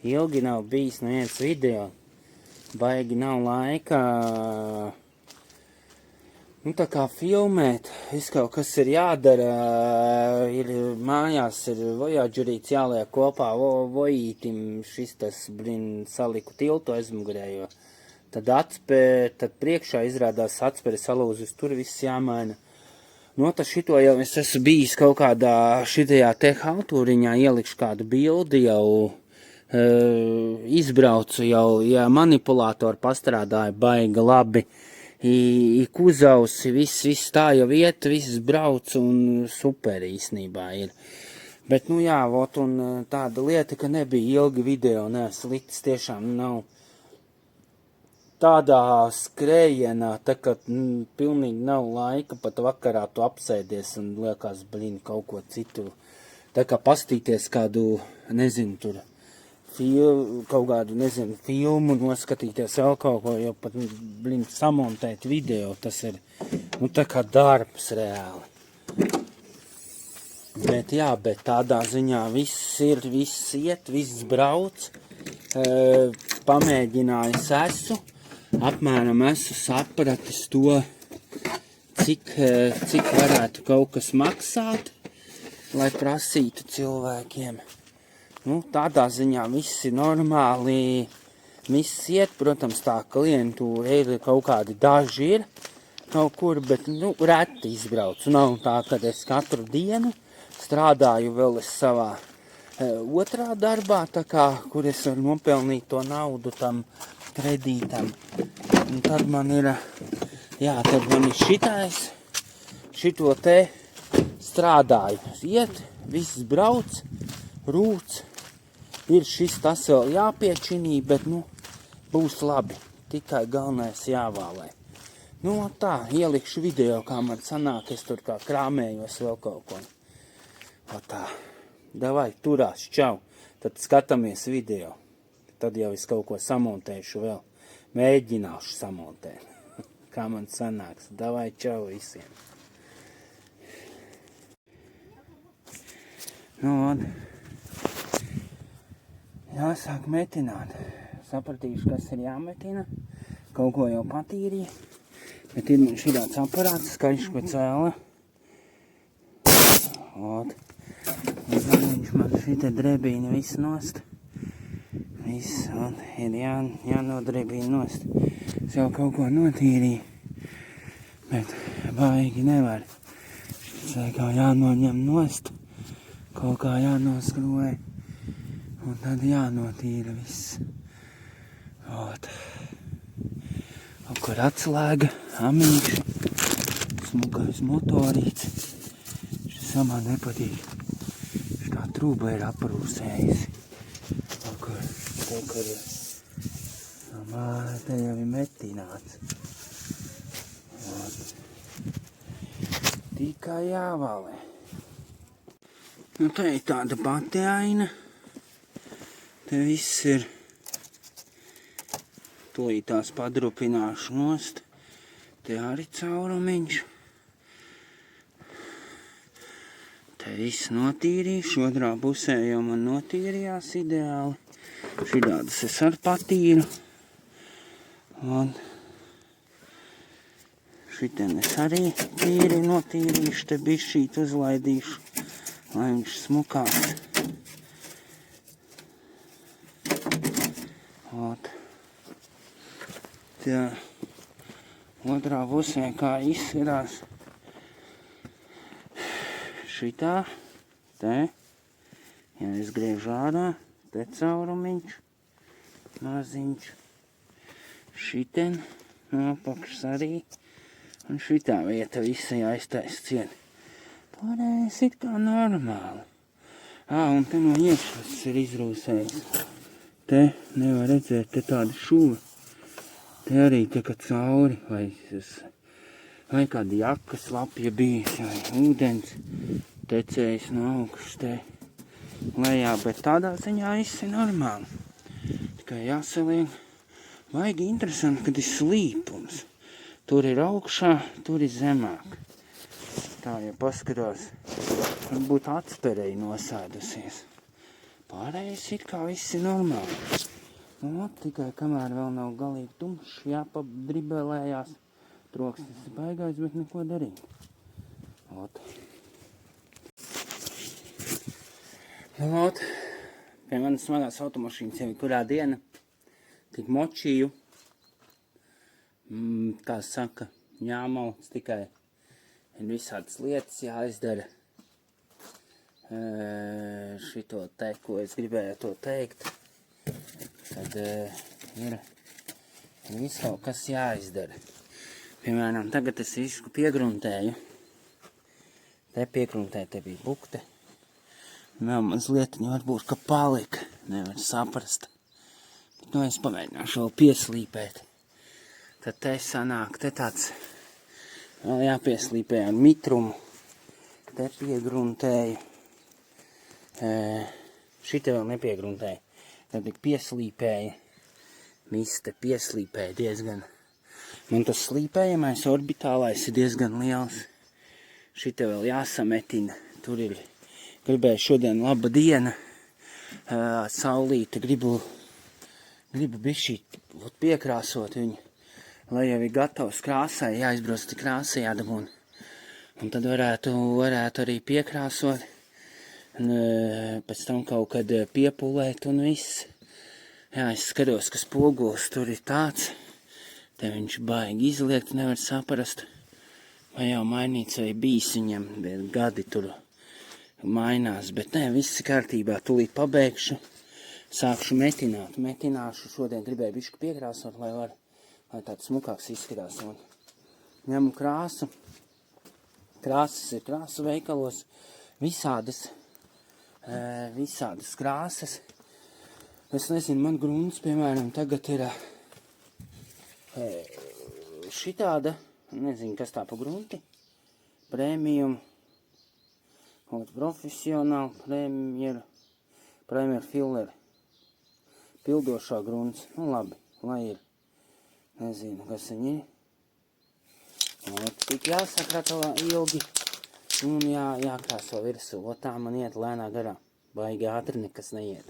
ilgi nav bijis neviens video. Baigi nav laika, tā kā filmēt. Viss kaut kas ir jādara, ir mājās, ir Voyagerīts jāliek kopā, vojītim šis tas, saliku tiltu aizmugurējo. Tad priekšā izrādās atspere salūzis, tur viss jāmaina. Tas šito jau es esmu bijis kaut kādā šitajā te haltūriņā, ielikšu kādu bildi jau, izbraucu jau, ja manipulātori pastrādāja baigi labi. Kuzavs, viss tā jau iet, viss brauc un super īstenībā ir. Bet, un tāda lieta, ka nebija ilgi video, slikts tiešām nav tādā skrējienā, tā ka pilnīgi nav laika, pat vakarā tu apsēdies un liekas, kaut ko citu. Tā kā pastīties kādu, nezinu, tur, kaut kādu, nezinu, filmu, noskatīties vēl kaut ko, jo pat, samontēt video, tas ir, tā kā darbs reāli. Bet tādā ziņā viss ir, viss iet, viss brauc, pamēģinājis esmu, apmēram esmu sapratis to, cik varētu kaut kas maksāt, lai prasītu cilvēkiem. Tādā ziņā viss ir normāli, viss iet, protams, tā klientūra ir kaut kādi daži ir kaut kur, bet, reti izbraucu. Nav tā, kad es katru dienu strādāju vēl es savā otrā darbā, tā kā, kur es varu nopelnīt to naudu tam kredītam. Un tad man ir, šitais, šito te strādāju. Iet, viss brauc, rūc. Ir šis tas vēl jāpiečinī, bet, būs labi. Tikai galvenais jāvālē. Tā, ielikšu video, kā man sanāk, es tur kā krāmējos vēl kaut ko. Tā, davai, turās, čau. Tad skatāmies video. Tad jau es kaut ko samontēšu vēl. Mēģināšu samontēt. Kā man sanāks. Davai, čau visiem. Jāsāk metināt. Sapratīšu, kas ir jāmetina. Kaut ko jau patīrīja. Bet ir man šīdāds aparāts, skaļš, ko cēla. Viņš man šī drebīna viss nost. Viss, ir jānodrebīna nost. Es jau kaut ko notīrīju. Bet baigi nevar. Šis kā jānoņem nost. Kaut kā jānoskroja. Un tad jānotīra viss. Kur atslēga, amīši, smukais motorīts. Šis man nepatīk. Šitā trūba ir aprūsējusi. Kur ir. Te jau ir metināts. Tikai jāvalē. Te ir tāda pati aina. Te viss ir, tūlīt tās padrupināšu nost, te arī caurumiņš. Te viss notīrīšu, otrā pusē jau man notīrījās ideāli. Šidādas es ar patīru. Šiten es arī tīri notīrīšu, te bišķīt uzlaidīšu, lai viņš smukās. Tā otrā pusē kā izskatās šitā, te, ja es griežu ārā, te caurumiņš, maziņš, šiten, apakšs arī, un šitā vieta visa jāiztais ciet. Pārējais it kā normāli. Un te no iekšas ir izrūsējis. Te nevar redzēt, te tāda šuva. Te arī tika cauri, vai kāda jakas lapja bijis, vai ūdens tecējis no augšas te lejā, bet tādā ziņā viss ir normāli. Tikai jāsaliek, vajag interesanti, kad ir slīpums. Tur ir augšā, tur ir zemāk. Tā, ja paskatās, varbūt atsperēji nosēdusies. Pārējais ir kā viss ir normāli. Nu, tikai kamēr vēl nav galīgi tumšs, jāpadribelējās. Troksnis ir baigais, bet neko darīt. Ot. Nu, ot. Pie manas smagās automašīnas jau ir kurā diena. Tik močīju. Kā saka, jāmauc tikai. Ir visādas lietas jāizdara. Šito te, ko es gribēju to teikt. Tad ir viss kaut kas jāizdara. Piemēram, tagad es visu piegruntēju. Te piegruntēju, te bija bukte. Vēl mazliet varbūt, ka palika. Nevar saprast. Bet, nu, es pamēģināšu vēl pieslīpēt. Tad te sanāk, te tāds vēl jāpieslīpē ar mitrumu. Te piegruntēju. Šite vēl nepiegruntēju. Tad tik pieslīpēja. Viss te pieslīpēja diezgan. Man tas slīpējamais orbitālais ir diezgan liels. Šite vēl jāsametina. Tur ir, gribēju šodien laba diena. Saulīte gribu bišķīt piekrāsot viņu. Lai jau ir gatavs krāsai, jāizbrauc krāsai jādabūn. Un tad varētu arī piekrāsot. Un pēc tam kaut kad piepulēt un viss. Jā, es skatos, ka spogulis tur ir tāds. Te viņš baigi izliekt, nevar saprast. Vai jau mainīts vai bijis viņam, bet gadi tur mainās. Bet nē, viss ir kārtībā, tūlīt pabeigšu. Sākšu metināt. Metināšu, šodien gribēju bišķi piekrāsot, lai tāds smukāks izskatās. Un ņemu krāsu. Krāsas ir krāsu veikalos. Visādas krāsas. Es nezinu, man grunts, piemēram, tagad ir šitāda, nezinu, kas tā pa grunti, premium, profesionāli, premier filler, pildošā grunts, nu labi, lai ir, nezinu, kas viņi ir. Tik jāsakrata ilgi. Un jākrāso virsū, tā man iet lēnā garā. Baigi ātri nekas neiet.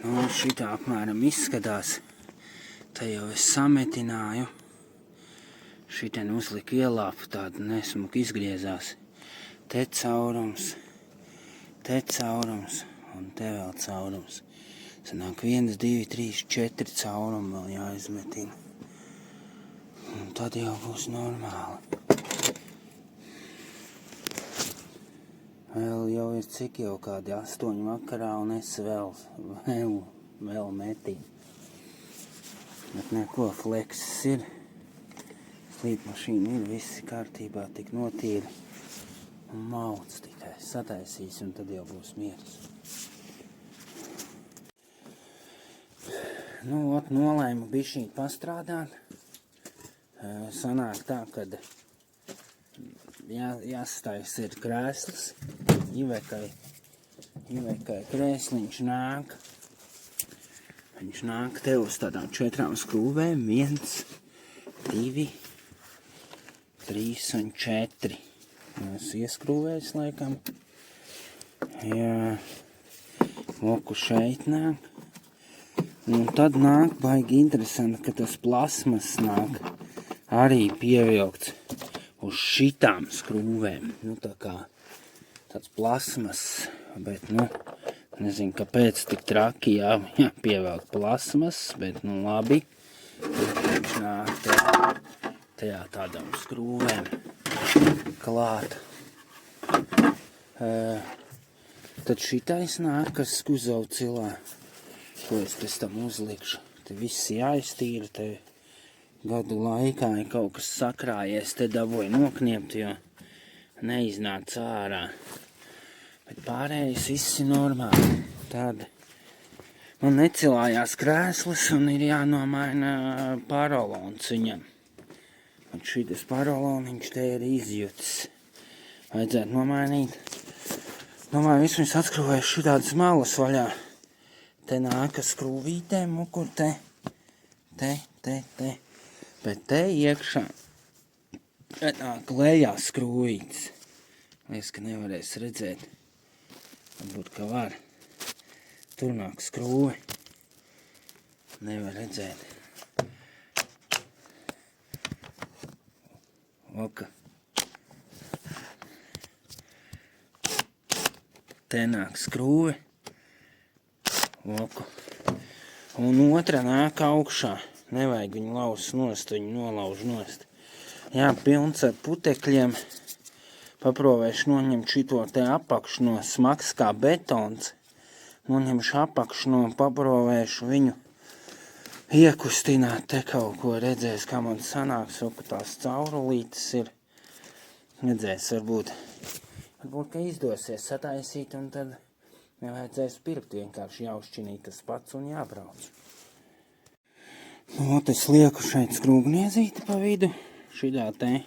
Nu, šitā apmēram izskatās. Te jau es sametināju. Šitien uzliku ielāpu, tādu nesmuku izgriezās. Te caurums, un te vēl caurums. Sanāk 1, 2, 3, 4 caurumi vēl jāizmetina. Un tad jau būs normāli. Vēl jau ir cik jau kādi 8 vakarā un es vēl metīju. Bet neko, flekses ir. Slīpmašīna ir, viss kārtībā, tik notīri. Un mauc tikai sataisīs un tad jau būs miers. Nu, nolēmu bišķīt pastrādāt. Sanāk tā, kad jāstājas ir krēsls, Ivekai krēsliņš nāk. Viņš nāk te uz tādām 4 skrūvēm, 1, 2, 3 un 4. Es ieskrūvējis laikam. Jā, loku šeit nāk. Un tad nāk baigi interesanti, ka tas plasmas nāk. Arī pievilkts uz šitām skrūvēm. Nu, tā kā tāds plasmas, bet, nu, nezinu, kāpēc tik traki jāpievelk plasmas, bet, nu, labi. Viņš nāk tajā tādām skrūvēm klāt. Tad šitais nāk, kas skuzavu cilā, ko es pēc tam uzlikšu. Te viss jāiztīra, te gadu laikā ir kaut kas sakrājies, te dabūju nokniept, jo neiznāca ārā. Bet pārējais viss ir normāli. Tad man necilājās krēslas un ir jānomaina parolons viņam. Un šitas paroloniņš te ir izjutis. Vajadzētu nomainīt. Domāju, vispirms atskrūvēšu šitādas malas vaļā. Te nāka skrūvītēm, mukur te. Bet te iekšā nāk lejā skrūvītes. Liekas, ka nevarēs redzēt. Varbūt, ka var. Tur nāk skrūve. Nevar redzēt. Oka. Te nāk skrūve. Oku. Un otra nāk augšā. Nevajag viņu laust nost, viņu nolauž nost. Jā, pilns ar putekļiem. Paprovēršu noņemt šito te apakšu no smags kā betons. Noņemšu apakšu no, paprovēršu viņu iekustināt te kaut ko, redzēs, kā man sanāks, ka tās caurulītes ir. Redzēs, varbūt, ka izdosies sataisīt, un tad nevajadzēs pirkt, vienkārši jāuzšķinīt tas pats un jābrauc. Nu, es lieku šeit skrūgniezīti pa vidu, šidā te.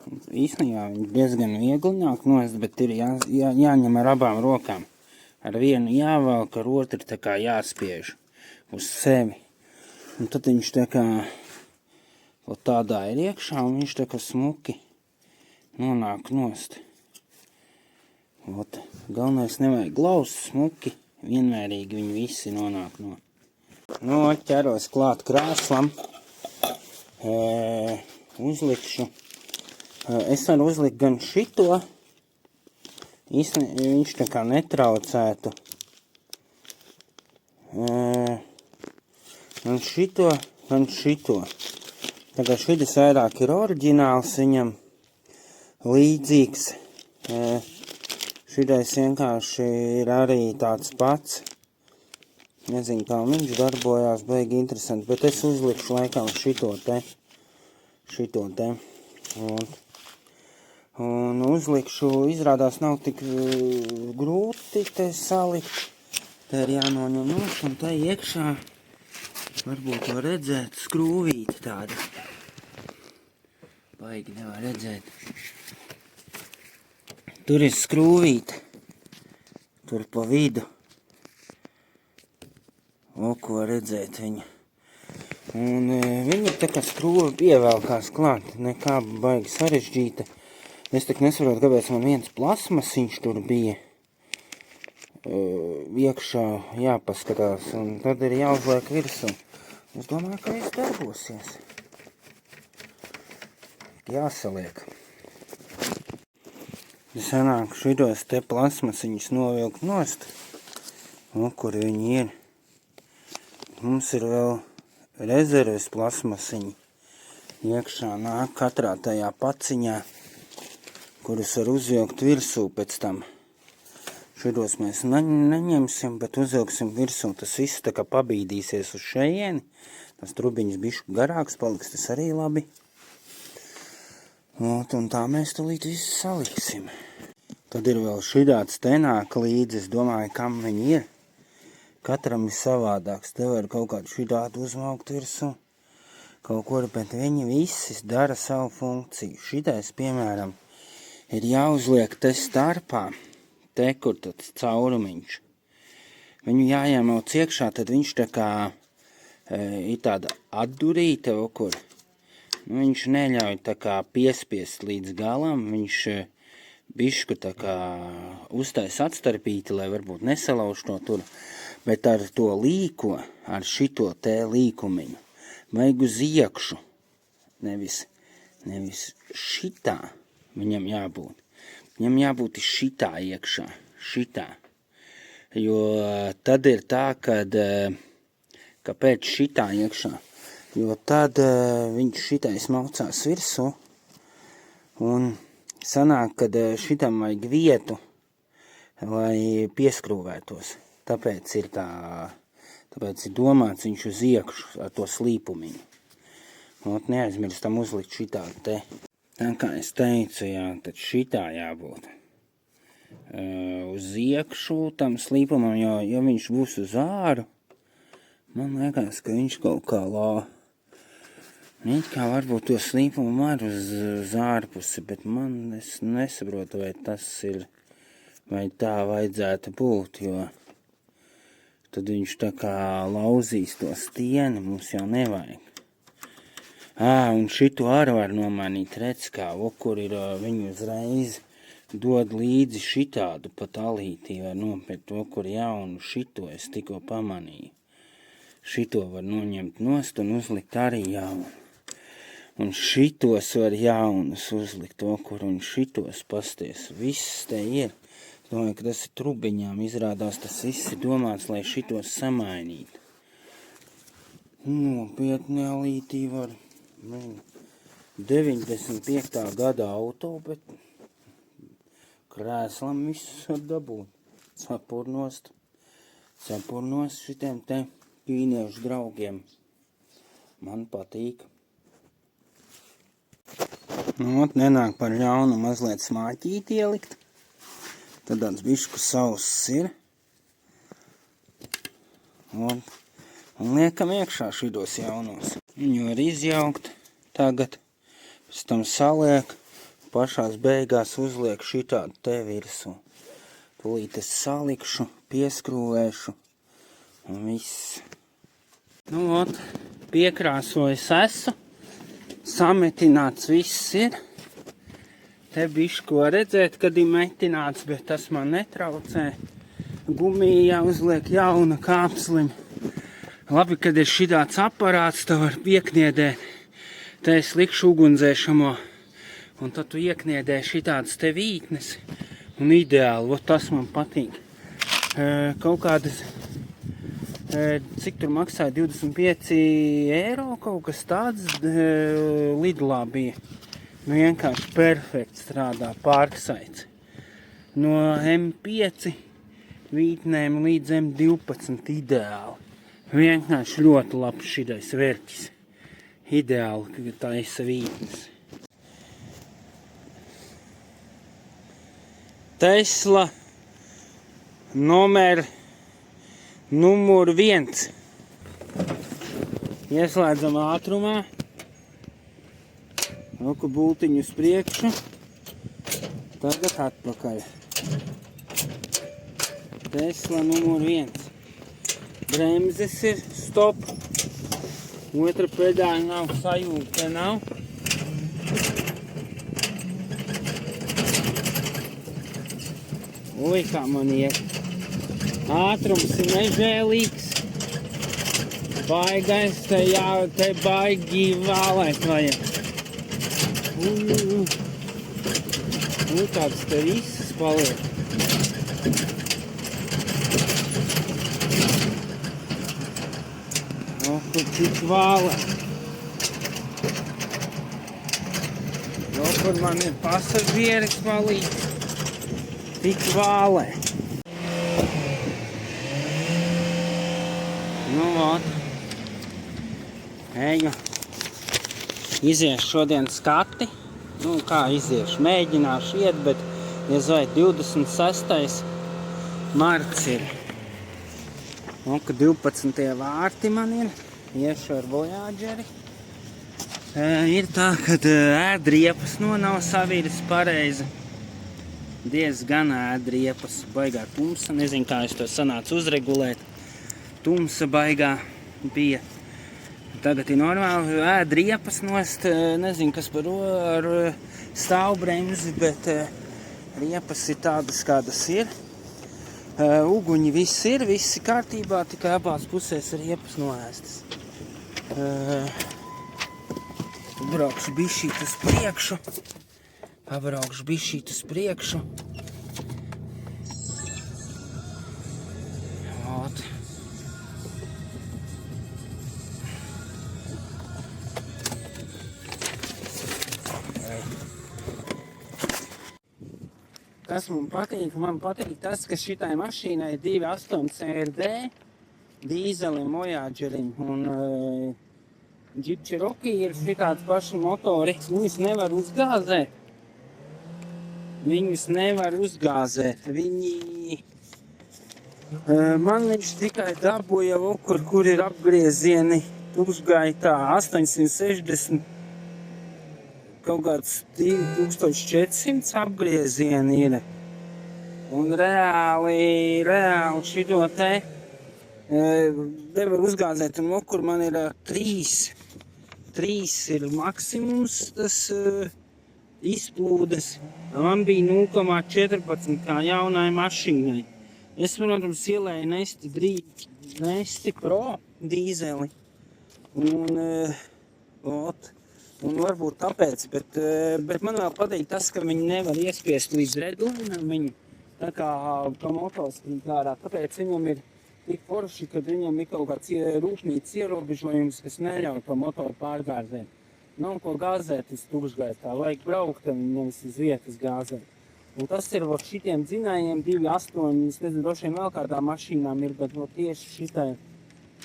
Īstenībā viņi diezgan viegli nāk nost, bet ir jāņem ar abām rokām. Ar vienu jāvelk, ar otru tā kā jāspiež uz sevi. Un tad viņš tā kā tādā ir iekšā, un viņš tā kā smuki nonāk nost. Galvenais nevajag glaust smuki, vienmērīgi viņi visi nonāk no. Nu, ķeros klāt krāslam, uzlikšu. Es varu uzlikt gan šito, viņš tā kā netraucētu. Gan šito. Tā kā šitas vairāk ir oriģināls viņam līdzīgs. Šitais vienkārši ir arī tāds pats. Nezinu, kā viņš darbojās, baigi interesanti, bet es uzlikšu laikam šito te. Un uzlikšu, izrādās nav tik grūti te salikt. Te ir jānoņem noš, un te iekšā varbūt var redzēt skrūvīti tāda. Baigi nevar redzēt. Tur ir skrūvīte. Tur pa vidu. Ko var redzēt viņa. Un viņa tā kā skrūve pievelkās klāt, nekā baigi sarežģīta. Es tak nesaprotu, kāpēc man viens plasmasiņš tur bija iekšā jāpaskatās, un tad ir jāuzliek virsū. Es domāju, ka viss darbosies. Jāsaliek. Sanāk šitos te plasmasiņus novilkt nost, kur viņi ir. Mums ir vēl rezerves plasmasiņi. Iekšā nāk katrā tajā paciņā, kurus var uzvilkt virsū pēc tam. Šitos mēs neņemsim, bet uzvilksim virsū. Tas viss tā kā pabīdīsies uz šejieni. Tas trubiņš bišķi garāks paliks, tas arī labi. Un tā mēs tulīt visu saliksim. Tad ir vēl šitāds te nāk līdzi, es domāju, kam viņi ir. Katram ir savādāks. Te var kaut kādu šitādu uzmaukt virsū. Kaut ko, bet viņi visi dara savu funkciju. Šitais, piemēram, ir jāuzliek te starpā, te, kur tāds caurumiņš. Viņu jāiemauc iekšā, tad viņš tā kā ir tāda atdurīte, kur. Viņš neļauj tā kā piespiest līdz galam, viņš bišku tā kā uztais atstarpīti, lai varbūt nesalauž to tur. Bet ar to līko, ar šito te līkumiņu, vajag uz iekšu, nevis šitā. Viņam jābūt. Viņam jābūt šitā iekšā. Šitā. Jo tad ir tā, kad kāpēc šitā iekšā? Jo tad viņš šitais maucās virsū un sanāk, kad šitam vajag vietu, lai pieskrūvētos. Tāpēc ir domāts viņš uz iekšu ar to slīpumiņu. Neaizmirstam uzlikt šitā te. Tā kā es teicu, jā, tad šitā jābūt uz iekšu tam slīpumam, jo ja viņš būs uz āru, man liekas, ka viņš kaut kā it kā varbūt to slīpumu var uz ārpusi, bet es nesaprotu, vai tas ir, vai tā vajadzētu būt, jo tad viņš tā kā lauzīs to stieni, mums jau nevajag. Un šito arī var nomainīt, redz kā, kur ir viņu uzreiz dod līdzi šitādu pat alītī, var nopirkt to, kur jaunu šito es tikko pamanīju. Šito var noņemt nost un uzlikt arī jaunu. Un šitos var jaunus uzlikt to, kur un šitos pasties. Viss te ir. Es domāju, ka tas ir trubiņām. Izrādās, tas viss ir domāts, lai šitos samainītu. Nopietni alītī var 95. gada auto, bet krēslam viss var dabūt. Cepurnost šitiem te ķīniešu draugiem. Man patīk. Nenāk par ļaunu mazliet smāķīt ielikt. Tad tāds bišku sauss ir. Un liekam iekšā šitos jaunos. Viņu var izjaukt tagad. Pēc tam saliek. Pašās beigās uzliek šitādu te virsū. Tūlīt es salikšu, pieskrūvēšu. Un viss. Piekrāsojis esmu. Sametināts viss ir. Te bišku var redzēt, kad ir metināts, bet tas man netraucē. Gumija uzliek jauna kāpslim. Labi, kad ir šitāds aparāts, tā var piekniedēt. Te es likšu ugundzēšamo. Un tad tu iekniedē šitādas te vītnes. Un ideāli, tas man patīk. Kaut kādas... Cik tur maksāja? 25 eiro, kaut kas tāds Lidlā bija. Vienkārši perfekti strādā pārksaits. No M5 vītnēm līdz M12 ideāli. Vienkārši ļoti labs šitais vērķis. Ideāli, ka taisa vītnes. Tesla numur 1. Ieslēdzam ātrumā. Roku bultiņu uz priekšu. Tagad atpakaļ. Tesla numur 1. Bremzes ir stop. Otra pedāļa nav sajūgta, nav. Ui, kā man iet. Ātrums ir nežēlīgs. Baigais, te baigi vālēt vajag. Tāds te viss paliek. Kur cik vālēt. Kur man ir pasažieris palīdz. Tik vālē. Eju. Iziešu šodien skati. Kā iziešu? Mēģināšu iet, bet vai 26. marts ir. Ka 12. vārti man ir. Iešu ar Voyageri. Ir tā, kad ēdriepas nav saviris pareizi. Diezgan ēdriepas, baigā tumsa. Nezinu, kā es to sanācu uzregulēt. Tumsa baigā bija. Tagad ir normāli ēdriepas nost. Nezinu, kas par ar stāvbremzi, bet riepas ir tādas, kādas ir. Uguņi viss ir kārtībā, tikai abās pusēs riepas noēstas. Braukšu bišķīt uz priekšu. Pabraukšu bišķīt uz priekšu. Kas man patīk? Man patīk tas, ka šitai mašīnai 2.8 CRD dīzelim Voyagerim un Jeep Cherokee ir šitāds paši motori. Viņus nevar uzgāzēt. Man viņš tikai dabūja kur ir apgriezieni tukšgaitā 860, kaut kāds 2400 apgriezieni ir. Un reāli šito te nevar uzgāzēt, un kur man ir 3 ir maksimums tas izplūdes. Man bija 0,14 kā jaunai mašīnai. Es, protams, ielēju Nesti Pro dīzeli. Un varbūt tāpēc, bet man vēl patīk tas, ka viņi nevar iespiest līdz redlinam viņu. Tā kā motors krīt ārā. Tāpēc viņam ir tik forši, kad viņam ir kaut kāds rūpnīcas ierobežojums, kas neļauj pa motoru pārgāzēt. Nav ko gāzēt uz tukšgaitā, vajag braukt, ka viņi nevis uz vietas gāzēt. Un tas ir šitiem dzinējiem 2.8, es nezinu, droši vien vēl kādā mašīnām ir, bet tieši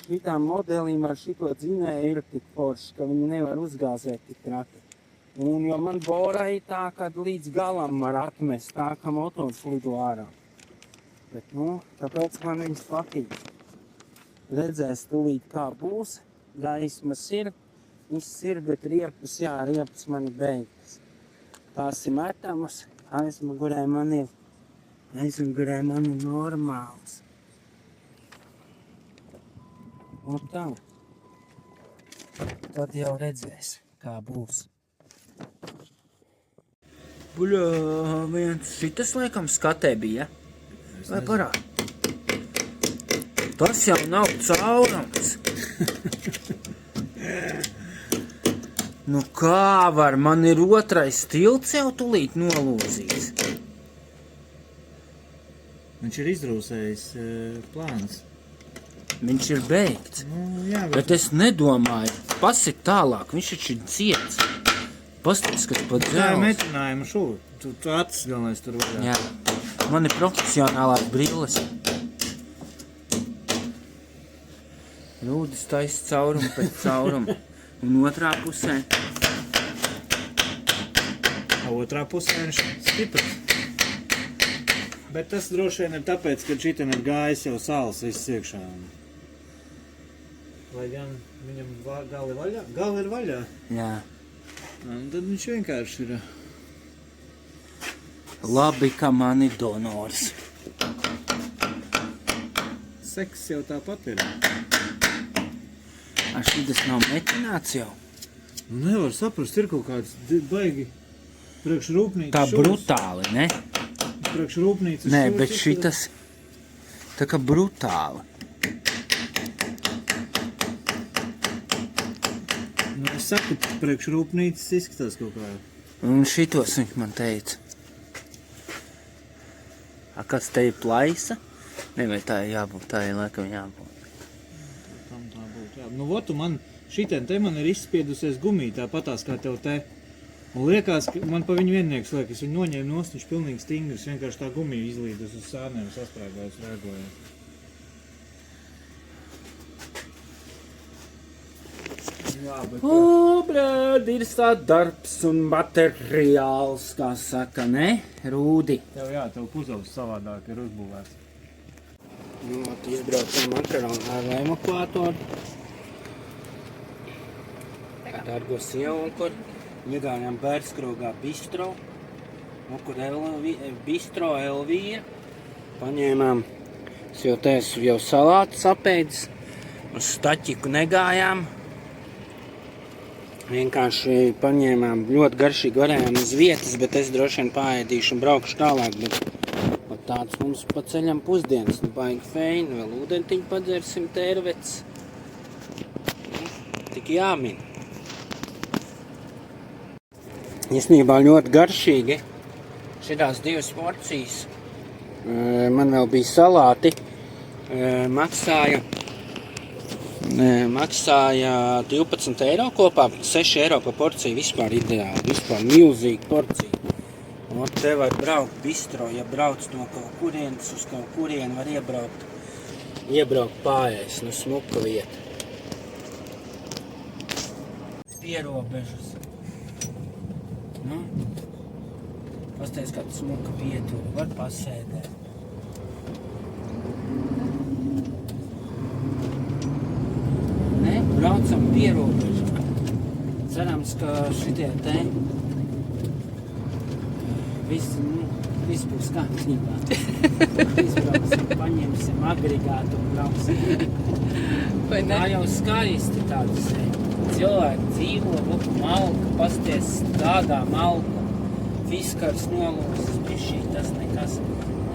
šitām modelim ar šito dzinēju ir tik forši, ka viņi nevar uzgāzēt tik traki. Un jo man borai tā, ka līdz galam var atmest tā, ka motors lido ārā. Bet, tāpēc man viņas patīk. Redzēs tūlīt kā būs, gaismas ir, viss ir, bet riepas man ir beigtas. Tās ir metamas, aizmugurē man ir normāls. Un tā. Tad jau redzēs, kā būs. Viens šitas laikam skatē bija, vai parād? Tas jau nav caurums. Nu kā var, man ir otrais tilts jau tulīt nolūzīts. Viņš ir izrūsējis plāns. Viņš ir beigts, jā, bet es nedomāju, pasit tālāk, viņš taču ir ciets. Pastāst, kas pat Tā ir metinājuma šūri, tu acis galvenais tur vaļā. Jā, man ir profesionālās brilles. Rūdis taisa caurumu pēc cauruma, un otrā pusē. Otrā pusē viņš stiprs. Bet tas droši vien ir tāpēc, ka šitien ir gājis jau sāls viss iekšā. Vai gan viņam gali vaļā? Gali ir vaļā. Jā. Un tad viņš vienkārši ir. Labi, ka man ir donors. Seks jau tāpat ir. Šitas nav metināts jau. Nevar saprast, ir kaut kāds baigi priekšrūpnīcas Tā šūs. brutāli, ne? Priekšrūpnīcas Nē, šūs bet šitas tā kā brutāli. Es saku, priekšrūpnīcas izskatās kaut kā. Un šitos viņš man teica. Kas te ir plaisa? Ne, vai tā ir jābūt, tā ir laikam jābūt. Tam tā būtu, jā. Nu, votu man, šitien te man ir izspiedusies gumija, tāpatās kā tev te. Un liekas, ka man pa viņu viennieks liekas, viņu noņēma nost, viņš pilnīgi stingrs, vienkārši tā gumija izlīdus uz sānēm, sasprāgājus, rēgojot. Jā, bet... Bļēd, ir darbs un materiāls, kā saka, ne? Rūdi. Tev puzovs savādāk ir uzbūvēts. Izbraucam ar evakuātoru. Dargo sievu, kur iegājām Bērskrogā bistro. Kur bistro Elvija. Paņēmām, es jau salātu sapēdis. Uz staķiku negājām. Vienkārši paņēmām ļoti garšīgi varējām uz vietas, bet es droši vien paēdīšu un braukšu tālāk, bet tāds mums pa ceļam pusdienas, baigi feini, vēl ūdentiņu padzersim tērvets. Tik jāmin. Īstenībā ļoti garšīgi. Šitās 2 porcijas. Man vēl bija salāti. Maksāja 12 eiro kopā, 6 eiro pa porciju, vispār ideāli, vispār milzīga porcija. Un te var braukt bistro, ja brauc no kaut kurienes uz kaut kurienu, var iebraukt pājais, nu smuka vieta. Pierobežas. Nu, pasties kādu smuka pieturu, var pasēdēt. Braucam pierobežā. Cerams, ka šitie te viss būs kārtībā. Izbrauksim, paņemsim agregātu un brauksim. Tā jau skaisti tādas cilvēki dzīvo, malka, pasties tādā malku. izkars nolūzis, bišķī tas nekas.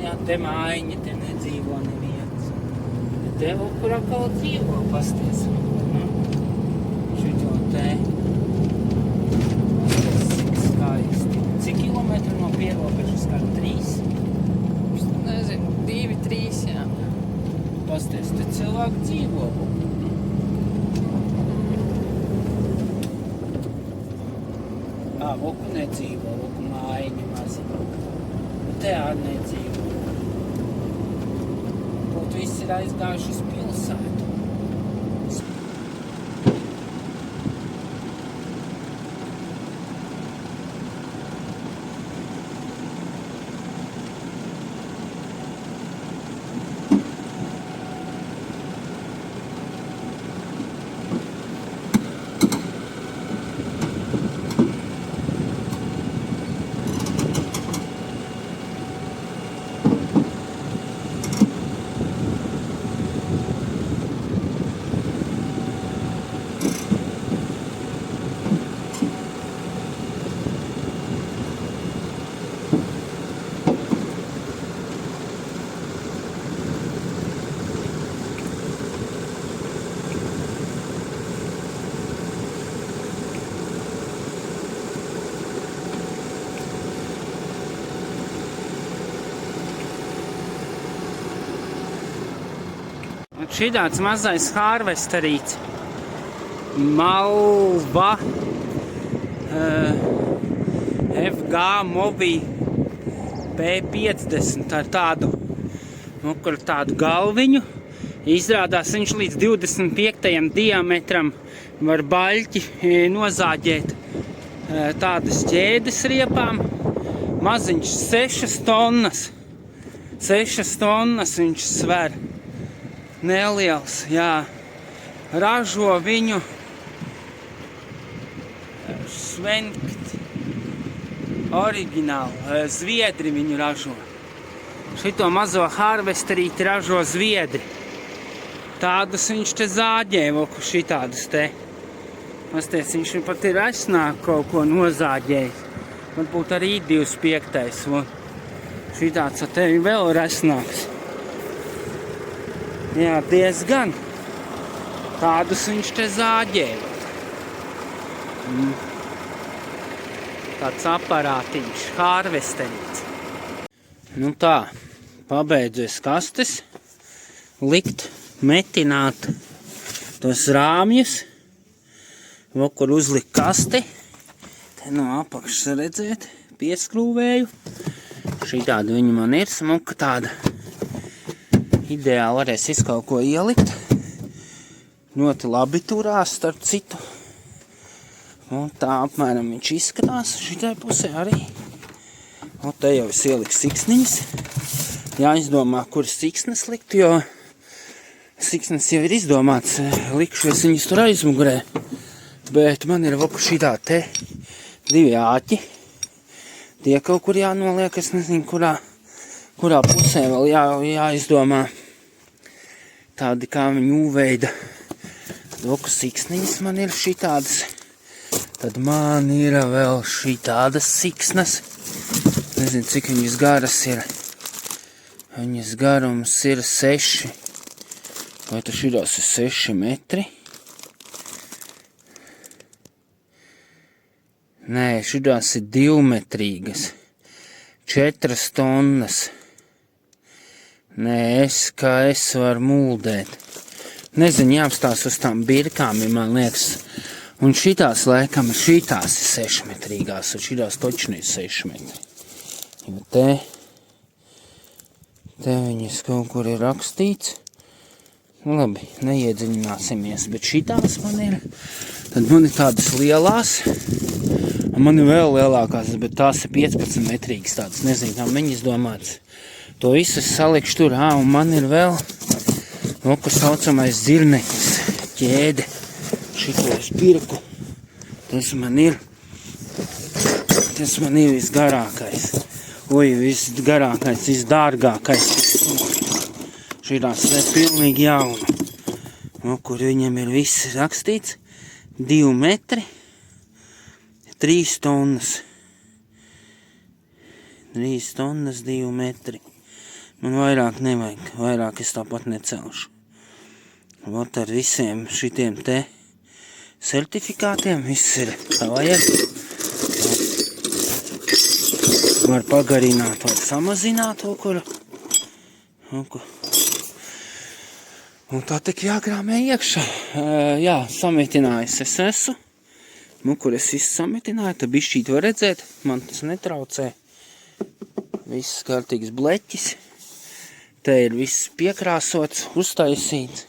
Jā, te mājiņa, te nedzīvo neviens. Te kur atkal dzīvo, pasties. Šito te. Cik skaisti. Cik kilometri no pierobežas kā 3? Nezinu, 2, 3, jā. Pasties, te cilvēki dzīvo. Voku nedzīvo, voku mājiņa mazi. Te arī nedzīvo. Kaut viss ir aizgājuši uz pilsētu. Šī tāds mazais harvesterīts. Malva FG Mobi P50 ar tādu, kur tādu galviņu. Izrādās viņš līdz 25. diametram var baļķi nozāģēt tādas ķēdes riepām. Maziņš 6 tonnas. 6 tonnas viņš sver. Neliels, jā. Ražo viņu Svenkt oriģinālu. Zviedri viņu ražo. Šito mazo harvesterīti ražo Zviedri. Tādus viņš te zāģē, voku šitādus te. Pasties, viņš pat ir resnāk kaut ko nozāģējis. Varbūt arī 25. Šitāds te ir vēl resnāks. Jā, diezgan. Tādus viņš te zāģēja. Tāds aparātiņš, harvesterīts. Nu tā, pabeidzies kastes. Likt, metināt tos rāmjus. Kur uzlikt kasti. Te no apakšas redzēt, pieskrūvēju. Šī tāda viņa man ir smuka tāda. Ideāli varēs kaut ko ielikt. Ļoti labi turās, starp citu. Un tā apmēram viņš izskatās. Šitai pusē arī. Un te jau es ieliku siksniņas. Jāizdomā, kuras siksnes likt, jo siksnes jau ir izdomāts. Likšu es viņus tur aizmugurē. Bet man ir voku šitā te 2 āķi. Tie kaut kur jānoliek, es nezinu, kurā pusē vēl jāizdomā tādi kā viņu veida. Doku siksniņas man ir šitādas. Tad man ir vēl šitādas siksnas. Nezinu, cik viņas garas ir. Viņas garums ir 6. Vai tas šitās ir 6 metri? Nē, šitās ir 2-metrīgas. 4 tonnas. Nē, es varu muldēt. Nezinu, jāapstās uz tām birkām, man liekas. Un šitās laikam, šitās ir 6-metrīgās, un šitās točni ir 6 metri. Jo te viņas kaut kur ir rakstīts. Labi, neiedziļināsimies, bet šitās man ir. Tad man ir tādas lielās. Man ir vēl lielākās, bet tās ir 15 metrīgas tādas, nezinu, kā viņas domāts. To visu salikšu tur, un man ir vēl, ko saucamais dzirneklis, ķēde. Šito es pirku. Tas man ir visgarākais. Visgarākais, visdārgākais. Šitās ir pilnīgi jauna. Kur viņam ir viss rakstīts. 2 metri. 3 tonnas. 3 tonnas 2 metri. Man vairāk nevajag, vairāk es tāpat necelšu. Vot ar visiem šitiem te certifikātiem viss ir kā vajag. Var pagarināt, var samazināt okuru. Un tā tik jāgrāmē iekšā. Jā, sametinājis es esmu. Kur es visu sametināju, tad bišķīt var redzēt. Man tas netraucē. Viss kārtīgs bleķis. Te ir viss piekrāsots, uztaisīts.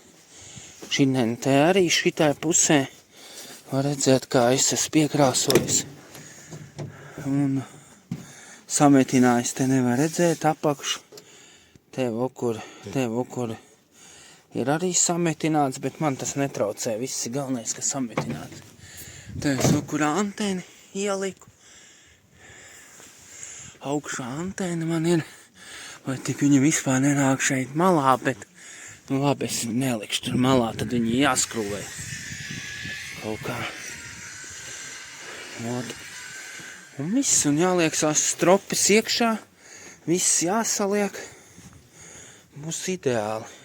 Šitien te arī šitai pusē var redzēt, kā es esmu piekrāsojis. Un sametinājis te nevar redzēt apakšu. Te vokur ir arī sametināts, bet man tas netraucē. Viss ir galvenais, ka sametināts. Te es vokur antēni ieliku. Augšā antēna man ir. Vai tik viņa vispār nenāk šeit malā, bet nu labi, es nelikšu tur malā, tad viņi jāskrūvē. Kaut kā. Un viss, un jāliek savas stropes iekšā. Viss jāsaliek. Būs ideāli.